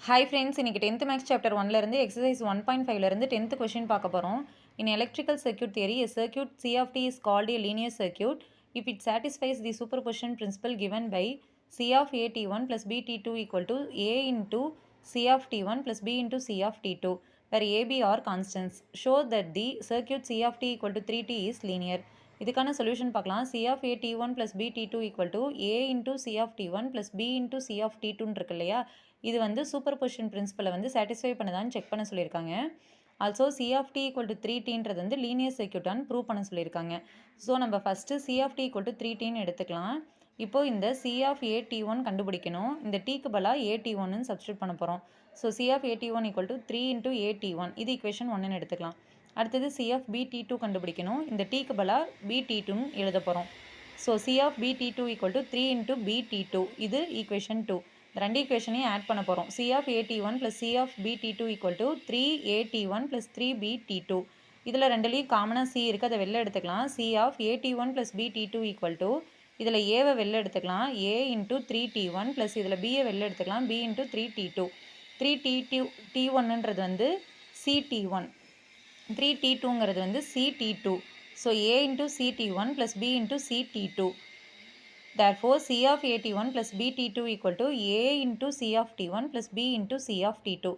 Hi friends, இன்னைக்கு 10th Maths Chapter 1ல இருந்து exercise 1.5ல இருந்து 10th question பார்க்க போறோம். In electrical circuit theory, a circuit C of t is called a linear circuit if it satisfies the superposition principle given by C of a t1 plus b t2 equal to a into C of t1 plus b into C of t2, where a, b are constants. Show that the circuit C of t equal to 3t is linear. இதுக்கான solution பார்க்கலாம். C of a t1 plus b t2 equal to a into C of t1 plus b into C of t2 இருக்கு இல்லையா, இது வந்து super position பிரின்சிபலை வந்து satisfy பண்ணதான்னு check பண்ண சொல்லியிருக்காங்க. Also C of T equal to 3tன்றது வந்து லீனியர் சர்க்யூட்டான்னு ப்ரூவ் பண்ண சொல்லியிருக்காங்க. ஸோ நம்ம first C of T equal to 3tன்னு எடுத்துக்கலாம். இப்போது இந்த சி ஆஃப் ஏடி1 கண்டுபிடிக்கணும். இந்த டீக்கு பதிலாக ஏடி1ன்னு சப்ஸ்டியூட் பண்ண போகிறோம். ஸோ சி ஆஃப் ஏடி1 ஈக்குவல் டு 3 இன்ட்டு ஏடி1, இது ஈக்குவேஷன் 1ன்னு எடுத்துக்கலாம். அடுத்தது சி ஆஃப் பிடி2 கண்டுபிடிக்கணும். இந்த டீக்கு பதிலாக பிடி2ன்னு எழுத போகிறோம். ஸோ சி ஆஃப் பிடி2 ஈக்குவல் டு 3 இன்ட்டு பிடி2, இது ஈக்குவேஷன் 2. ரெண்டு ஈக்குவேஷனையும் ஆட் பண்ண போகிறோம். சி ஆஃப் ஏடி1 ப்ளஸ் சி ஆஃப் பிடி2 equal to 3at1 plus 3b-t2. இதில் ரெண்டுலேயும் காமனாக சி இருக்குது, அதை வெளில எடுத்துக்கலாம். சி ஆஃப் ஏடி1 ப்ளஸ் பிடி2 ஈக்குவல் டு, இதில் ஏவை வெளில எடுத்துக்கலாம், ஏ இன்ட்டு 3t1 ப்ளஸ் இதில் பியை வெளில எடுத்துக்கலாம், பி இன்ட்டு 3t2. 3t1ன்றது வந்து ct1, 3t2ங்கிறது வந்து ct2. So A into ct1 plus B into ct2. Therefore, C of AT1 plus BT2 equal to A into C of T1 plus B into C of T2.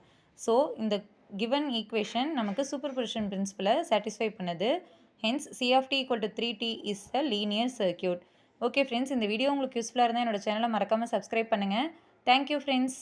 So, இந்த given equation நமக்கு superposition principle satisfy பண்ணுது. Hence, C of T equal to 3T is a linear circuit. Okay friends, இந்த video உங்களுக்கு யூஸ்ஃபுல்லாக இருந்தால் என்னோட சேனலை மறக்காமல் subscribe பண்ணுங்கள். Thank you friends.